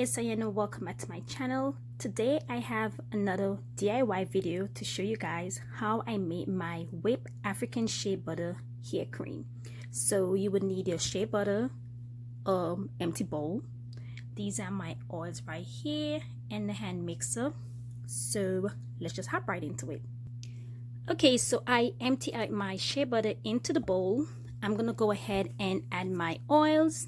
it's Ayanna. Welcome back to my channel. Today I have another DIY video to show you guys how I made my whipped African shea butter hair cream. So you would need your shea butter, empty bowl. These are my oils right here and the hand mixer. So let's just hop right into it. Okay, so I empty out my shea butter into the bowl. I'm gonna go ahead and add my oils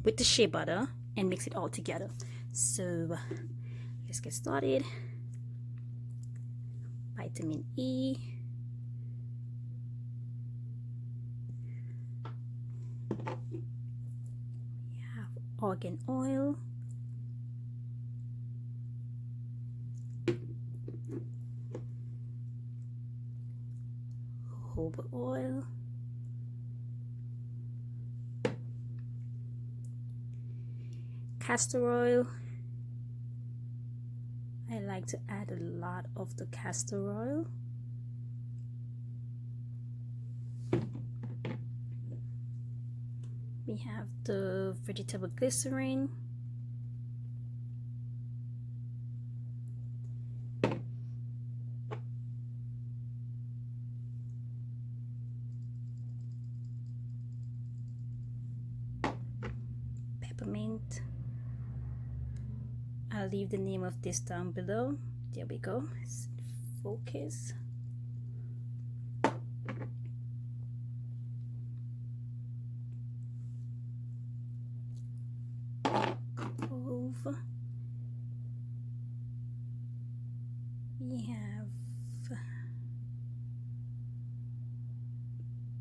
with the shea butter and mix it all together. So let's get started. Vitamin E, we have argan oil, jojoba oil, castor oil. I like to add a lot of the castor oil. We have the vegetable glycerin, peppermint. I'll leave the name of this down below. There we go. Focus. Clove. We have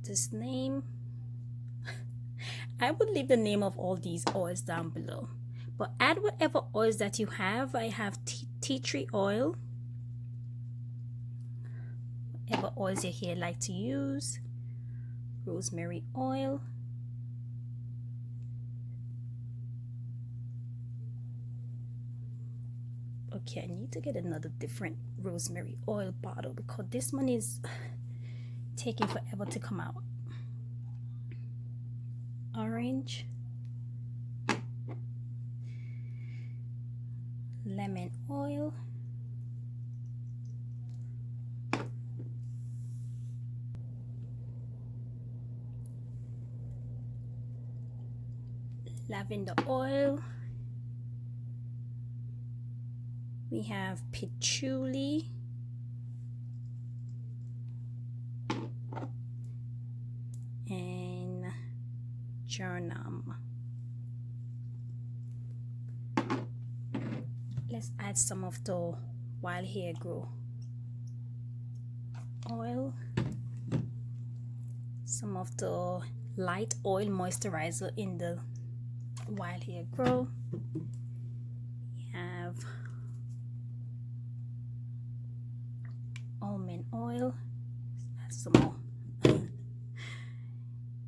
this name. I would leave the name of all these oils down below, but add whatever oils that you have. I have tea tree oil, whatever oils your hair like to use, rosemary oil, okay, I need to get another different rosemary oil bottle because this one is taking forever to come out. Orange, lemon oil, lavender oil, we have patchouli, and geranium. Let's add some of the wild hair grow oil, some of the light oil moisturizer in the wild hair grow. We have almond oil. Let's add some more.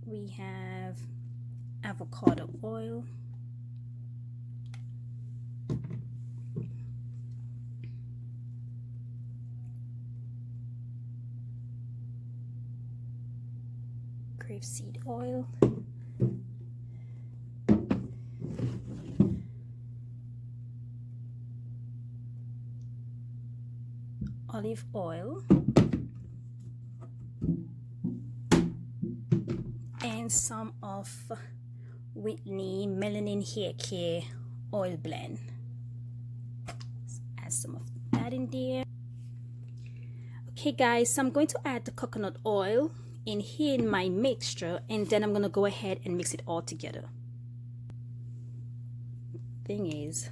We have avocado oil, grapeseed oil, olive oil, and some of Whitney Melanin Hair Care oil blend. Let's add some of that in there. Okay guys, so I'm going to add the coconut oil in here in my mixture, and then I'm going to go ahead and mix it all together. Thing is,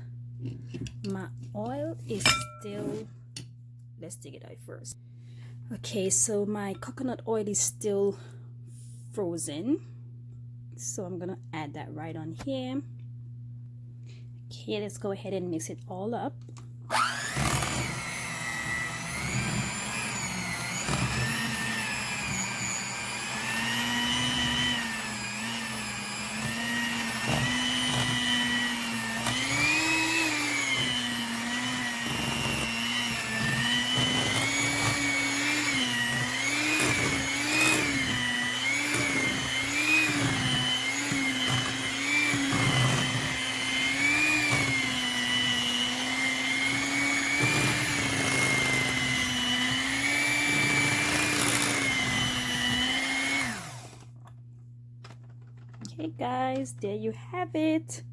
my oil is still, let's dig it out first. Okay, so my coconut oil is still frozen, so I'm gonna add that right on here. Okay, let's go ahead and mix it all up. guys, there you have it.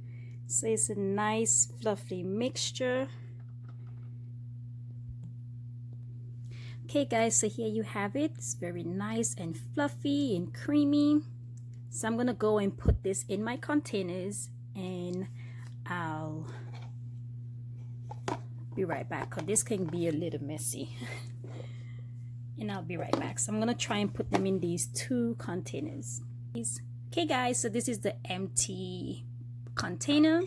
So it's a nice fluffy mixture. Okay guys, so here you have it. It's very nice and fluffy and creamy. So I'm gonna go and put this in my containers, and I'll be right back because this can be a little messy. And I'll be right back. So I'm gonna try and put them in these 2 containers. Okay guys, so this is the empty container,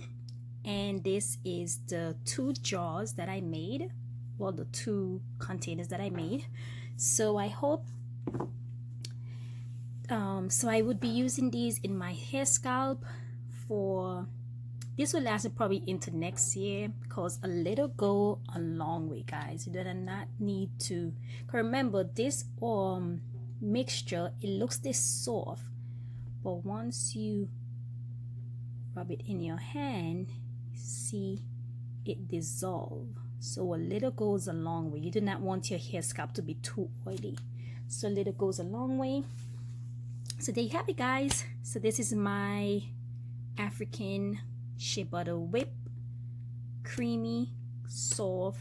and this is the 2 jars that I made. Well, the 2 containers that I made. So I hope so I would be using these in my hair scalp for this will last probably into next year, because a little go a long way, guys. You do not need to remember this mixture, it looks this soft, but once you rub it in your hand, see it dissolve. So a little goes a long way. You do not want your hair scalp to be too oily, so a little goes a long way. So there you have it, guys. So this is my African Shea Butter Whip creamy soft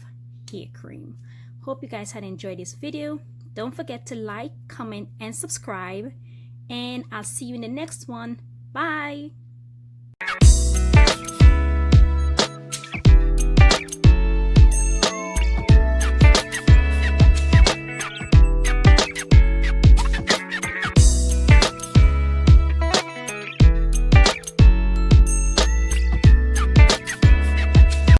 hair cream. Hope you guys had enjoyed this video. Don't forget to like, comment, and subscribe, and I'll see you in the next one. Bye.